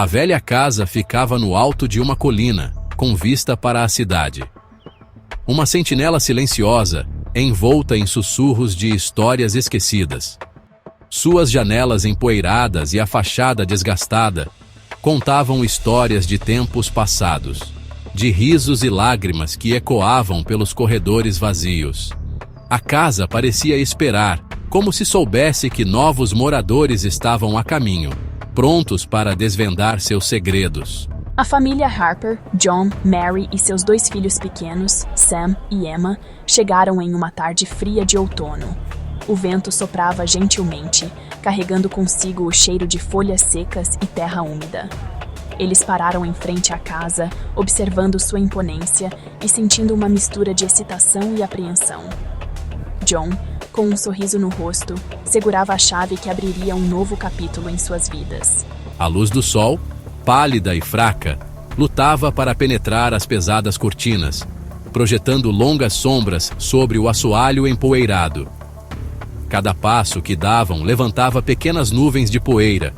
A velha casa ficava no alto de uma colina, com vista para a cidade. Uma sentinela silenciosa, envolta em sussurros de histórias esquecidas. Suas janelas empoeiradas e a fachada desgastada contavam histórias de tempos passados, de risos e lágrimas que ecoavam pelos corredores vazios. A casa parecia esperar, como se soubesse que novos moradores estavam a caminho, prontos para desvendar seus segredos. A família Harper, John, Mary e seus 2 filhos pequenos, Sam e Emma, chegaram em uma tarde fria de outono. O vento soprava gentilmente, carregando consigo o cheiro de folhas secas e terra úmida. Eles pararam em frente à casa, observando sua imponência e sentindo uma mistura de excitação e apreensão. John, com um sorriso no rosto, segurava a chave que abriria um novo capítulo em suas vidas. A luz do sol, pálida e fraca, lutava para penetrar as pesadas cortinas, projetando longas sombras sobre o assoalho empoeirado. Cada passo que davam levantava pequenas nuvens de poeira,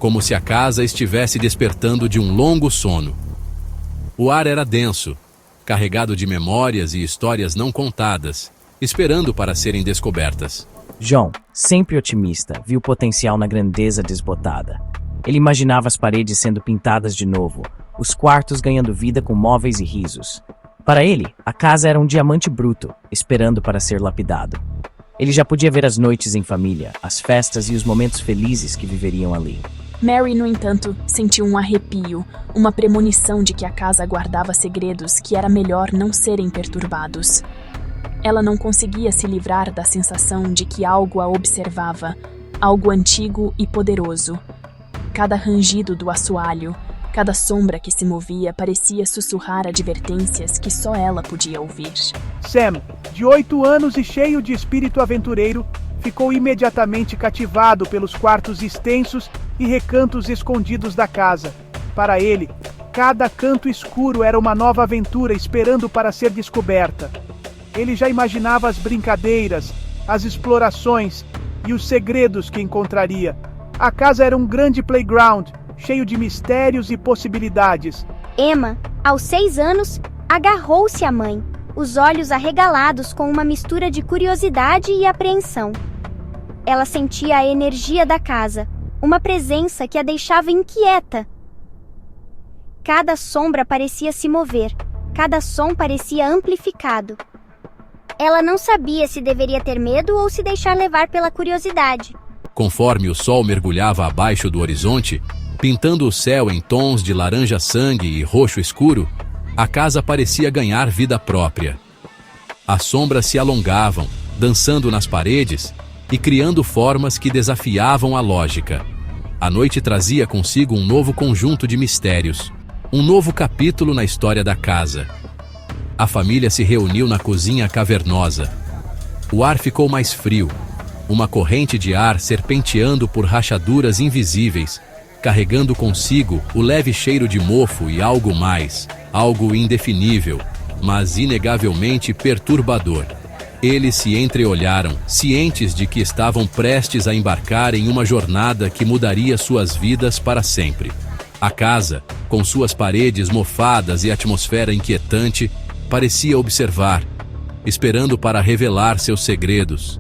como se a casa estivesse despertando de um longo sono. O ar era denso, carregado de memórias e histórias não contadas, esperando para serem descobertas. John, sempre otimista, viu potencial na grandeza desbotada. Ele imaginava as paredes sendo pintadas de novo, os quartos ganhando vida com móveis e risos. Para ele, a casa era um diamante bruto, esperando para ser lapidado. Ele já podia ver as noites em família, as festas e os momentos felizes que viveriam ali. Mary, no entanto, sentiu um arrepio, uma premonição de que a casa guardava segredos que era melhor não serem perturbados. Ela não conseguia se livrar da sensação de que algo a observava, algo antigo e poderoso. Cada rangido do assoalho, cada sombra que se movia parecia sussurrar advertências que só ela podia ouvir. Sam, de 8 anos e cheio de espírito aventureiro, ficou imediatamente cativado pelos quartos extensos e recantos escondidos da casa. Para ele, cada canto escuro era uma nova aventura esperando para ser descoberta. Ele já imaginava as brincadeiras, as explorações e os segredos que encontraria. A casa era um grande playground, cheio de mistérios e possibilidades. Emma, aos 6 anos, agarrou-se à mãe, os olhos arregalados com uma mistura de curiosidade e apreensão. Ela sentia a energia da casa, uma presença que a deixava inquieta. Cada sombra parecia se mover, cada som parecia amplificado. Ela não sabia se deveria ter medo ou se deixar levar pela curiosidade. Conforme o sol mergulhava abaixo do horizonte, pintando o céu em tons de laranja-sangue e roxo escuro, a casa parecia ganhar vida própria. As sombras se alongavam, dançando nas paredes e criando formas que desafiavam a lógica. A noite trazia consigo um novo conjunto de mistérios, um novo capítulo na história da casa. A família se reuniu na cozinha cavernosa. O ar ficou mais frio, uma corrente de ar serpenteando por rachaduras invisíveis, carregando consigo o leve cheiro de mofo e algo mais, algo indefinível, mas inegavelmente perturbador. Eles se entreolharam, cientes de que estavam prestes a embarcar em uma jornada que mudaria suas vidas para sempre. A casa, com suas paredes mofadas e atmosfera inquietante, parecia observar, esperando para revelar seus segredos.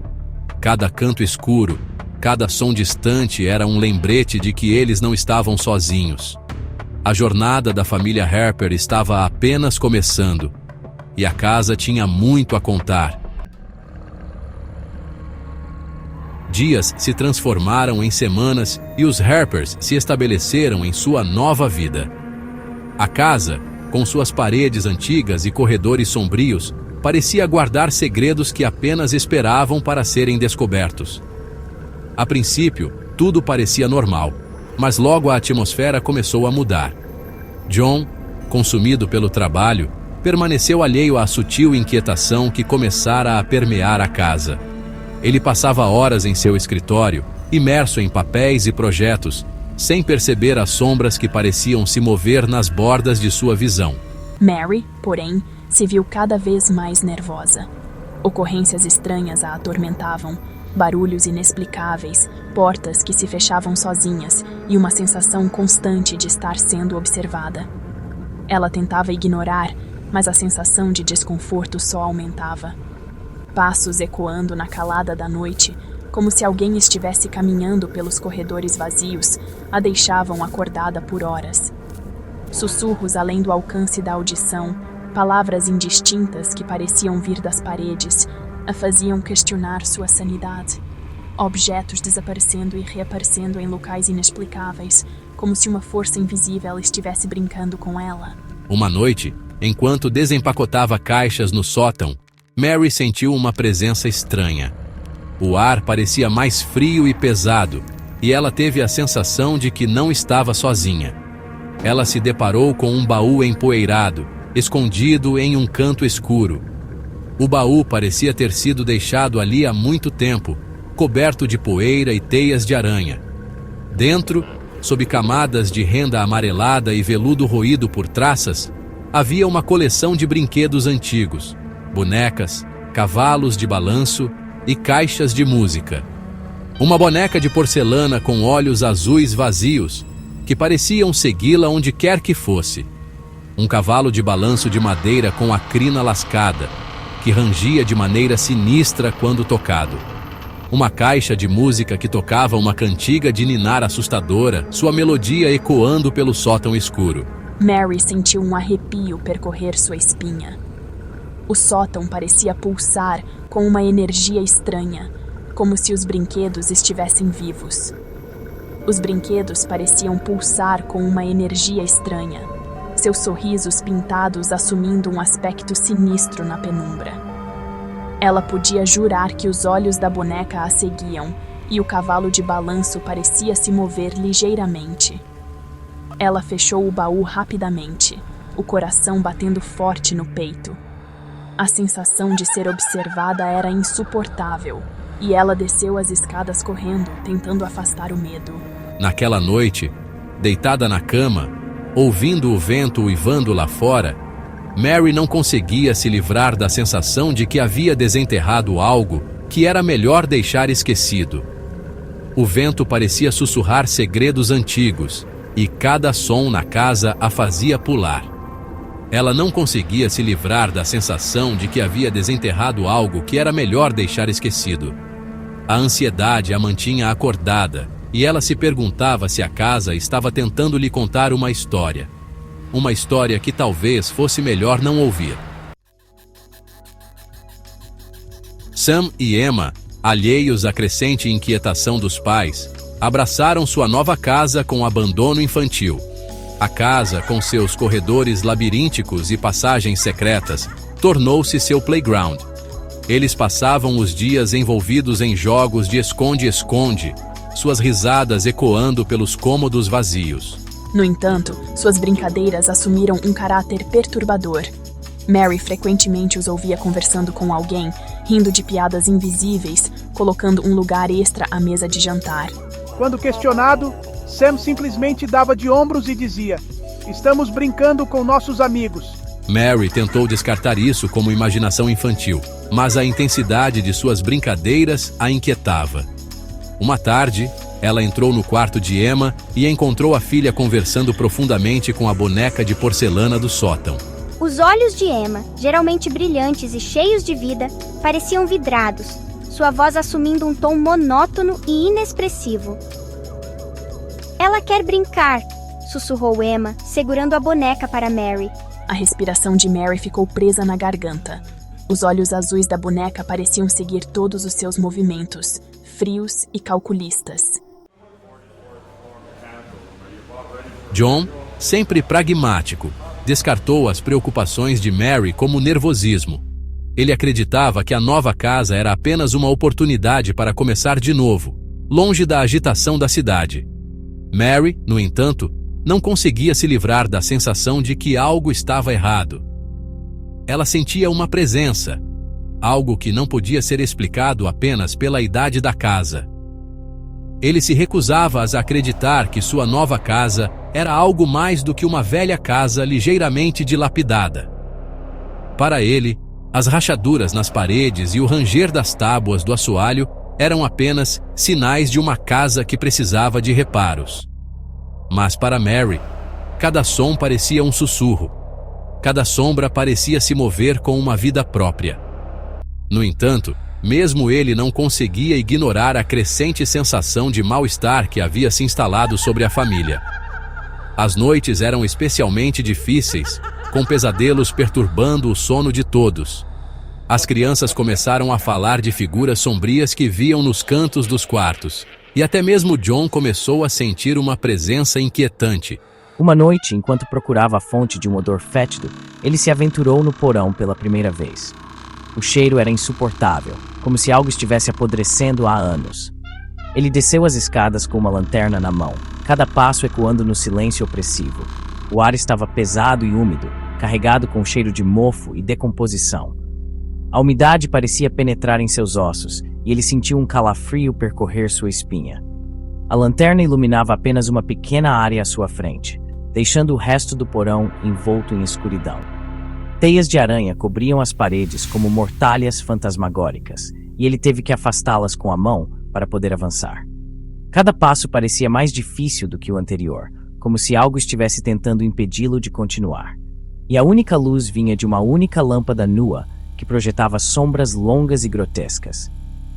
Cada canto escuro, cada som distante era um lembrete de que eles não estavam sozinhos. A jornada da família Harper estava apenas começando, e a casa tinha muito a contar. Dias se transformaram em semanas e os Harpers se estabeleceram em sua nova vida. A casa, com suas paredes antigas e corredores sombrios, parecia guardar segredos que apenas esperavam para serem descobertos. A princípio, tudo parecia normal, mas logo a atmosfera começou a mudar. John, consumido pelo trabalho, permaneceu alheio à sutil inquietação que começara a permear a casa. Ele passava horas em seu escritório, imerso em papéis e projetos, sem perceber as sombras que pareciam se mover nas bordas de sua visão. Mary, porém, se viu cada vez mais nervosa. Ocorrências estranhas a atormentavam, Barulhos inexplicáveis, portas que se fechavam sozinhas e uma sensação constante de estar sendo observada. Ela tentava ignorar, mas a sensação de desconforto só aumentava. Passos ecoando na calada da noite, como se alguém estivesse caminhando pelos corredores vazios, a deixavam acordada por horas. Sussurros além do alcance da audição, palavras indistintas que pareciam vir das paredes, a faziam questionar sua sanidade. Objetos desaparecendo e reaparecendo em locais inexplicáveis, como se uma força invisível estivesse brincando com ela. Uma noite, enquanto desempacotava caixas no sótão, Mary sentiu uma presença estranha. O ar parecia mais frio e pesado, e ela teve a sensação de que não estava sozinha. Ela se deparou com um baú empoeirado, escondido em um canto escuro. O baú parecia ter sido deixado ali há muito tempo, coberto de poeira e teias de aranha. Dentro, sob camadas de renda amarelada e veludo roído por traças, havia uma coleção de brinquedos antigos, bonecas, cavalos de balanço e caixas de música. Uma boneca de porcelana com olhos azuis vazios, que pareciam segui-la onde quer que fosse. Um cavalo de balanço de madeira com a crina lascada, que rangia de maneira sinistra quando tocado. Uma caixa de música que tocava uma cantiga de ninar assustadora, sua melodia ecoando pelo sótão escuro. Mary sentiu um arrepio percorrer sua espinha. O sótão parecia pulsar com uma energia estranha, como se os brinquedos estivessem vivos. Os brinquedos pareciam pulsar com uma energia estranha, seus sorrisos pintados assumindo um aspecto sinistro na penumbra. Ela podia jurar que os olhos da boneca a seguiam, e o cavalo de balanço parecia se mover ligeiramente. Ela fechou o baú rapidamente, o coração batendo forte no peito. A sensação de ser observada era insuportável, e ela desceu as escadas correndo, tentando afastar o medo. Naquela noite, deitada na cama, ouvindo o vento uivando lá fora, Mary não conseguia se livrar da sensação de que havia desenterrado algo que era melhor deixar esquecido. O vento parecia sussurrar segredos antigos, e cada som na casa a fazia pular. Ela não conseguia se livrar da sensação de que havia desenterrado algo que era melhor deixar esquecido. A ansiedade a mantinha acordada, e ela se perguntava se a casa estava tentando lhe contar uma história. Uma história que talvez fosse melhor não ouvir. Sam e Emma, alheios à crescente inquietação dos pais, abraçaram sua nova casa com abandono infantil. A casa, com seus corredores labirínticos e passagens secretas, tornou-se seu playground. Eles passavam os dias envolvidos em jogos de esconde-esconde, suas risadas ecoando pelos cômodos vazios. No entanto, suas brincadeiras assumiram um caráter perturbador. Mary frequentemente os ouvia conversando com alguém, rindo de piadas invisíveis, colocando um lugar extra à mesa de jantar. Quando questionado, Sam simplesmente dava de ombros e dizia: "Estamos brincando com nossos amigos." Mary tentou descartar isso como imaginação infantil, mas a intensidade de suas brincadeiras a inquietava. Uma tarde, ela entrou no quarto de Emma e encontrou a filha conversando profundamente com a boneca de porcelana do sótão. Os olhos de Emma, geralmente brilhantes e cheios de vida, pareciam vidrados, sua voz assumindo um tom monótono e inexpressivo. "Ela quer brincar", sussurrou Emma, segurando a boneca para Mary. A respiração de Mary ficou presa na garganta. Os olhos azuis da boneca pareciam seguir todos os seus movimentos, frios e calculistas. John, sempre pragmático, descartou as preocupações de Mary como nervosismo. Ele acreditava que a nova casa era apenas uma oportunidade para começar de novo, longe da agitação da cidade. Mary, no entanto, não conseguia se livrar da sensação de que algo estava errado. Ela sentia uma presença, algo que não podia ser explicado apenas pela idade da casa. Ele se recusava a acreditar que sua nova casa era algo mais do que uma velha casa ligeiramente dilapidada. Para ele, as rachaduras nas paredes e o ranger das tábuas do assoalho eram apenas sinais de uma casa que precisava de reparos. Mas para Mary, cada som parecia um sussurro. Cada sombra parecia se mover com uma vida própria. No entanto, mesmo ele não conseguia ignorar a crescente sensação de mal-estar que havia se instalado sobre a família. As noites eram especialmente difíceis, com pesadelos perturbando o sono de todos. As crianças começaram a falar de figuras sombrias que viam nos cantos dos quartos, e até mesmo John começou a sentir uma presença inquietante. Uma noite, enquanto procurava a fonte de um odor fétido, ele se aventurou no porão pela primeira vez. O cheiro era insuportável, como se algo estivesse apodrecendo há anos. Ele desceu as escadas com uma lanterna na mão, cada passo ecoando no silêncio opressivo. O ar estava pesado e úmido, carregado com o cheiro de mofo e decomposição. A umidade parecia penetrar em seus ossos, e ele sentiu um calafrio percorrer sua espinha. A lanterna iluminava apenas uma pequena área à sua frente, deixando o resto do porão envolto em escuridão. Teias de aranha cobriam as paredes como mortalhas fantasmagóricas, e ele teve que afastá-las com a mão para poder avançar. Cada passo parecia mais difícil do que o anterior, como se algo estivesse tentando impedi-lo de continuar. E a única luz vinha de uma única lâmpada nua que projetava sombras longas e grotescas.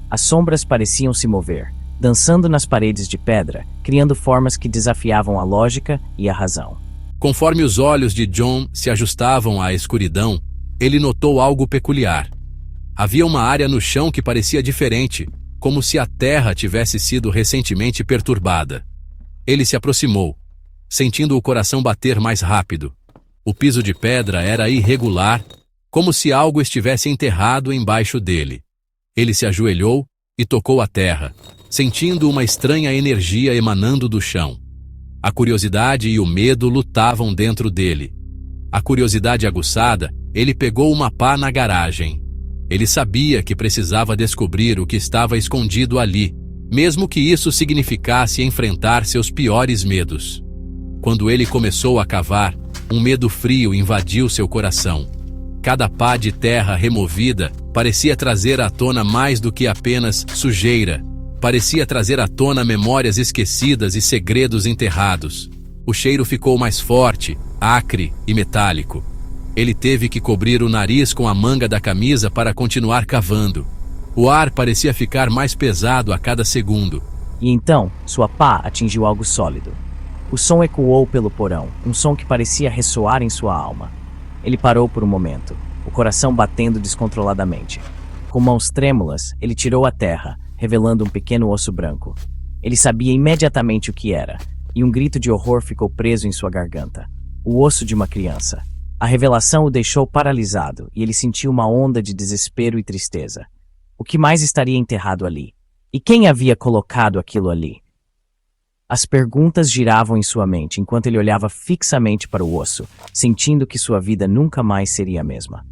As sombras pareciam se mover, dançando nas paredes de pedra, criando formas que desafiavam a lógica e a razão. Conforme os olhos de John se ajustavam à escuridão, ele notou algo peculiar. Havia uma área no chão que parecia diferente, como se a terra tivesse sido recentemente perturbada. Ele se aproximou, sentindo o coração bater mais rápido. O piso de pedra era irregular, como se algo estivesse enterrado embaixo dele. Ele se ajoelhou e tocou a terra, sentindo uma estranha energia emanando do chão. A curiosidade e o medo lutavam dentro dele. A curiosidade aguçada, ele pegou uma pá na garagem. Ele sabia que precisava descobrir o que estava escondido ali, mesmo que isso significasse enfrentar seus piores medos. Quando ele começou a cavar, um medo frio invadiu seu coração. Cada pá de terra removida parecia trazer à tona mais do que apenas sujeira. Parecia trazer à tona memórias esquecidas e segredos enterrados. O cheiro ficou mais forte, acre e metálico. Ele teve que cobrir o nariz com a manga da camisa para continuar cavando. O ar parecia ficar mais pesado a cada segundo. E então, sua pá atingiu algo sólido. O som ecoou pelo porão, um som que parecia ressoar em sua alma. Ele parou por um momento, o coração batendo descontroladamente. Com mãos trêmulas, ele tirou a terra, revelando um pequeno osso branco. Ele sabia imediatamente o que era, e um grito de horror ficou preso em sua garganta. O osso de uma criança. A revelação o deixou paralisado, e ele sentiu uma onda de desespero e tristeza. O que mais estaria enterrado ali? E quem havia colocado aquilo ali? As perguntas giravam em sua mente enquanto ele olhava fixamente para o osso, sentindo que sua vida nunca mais seria a mesma.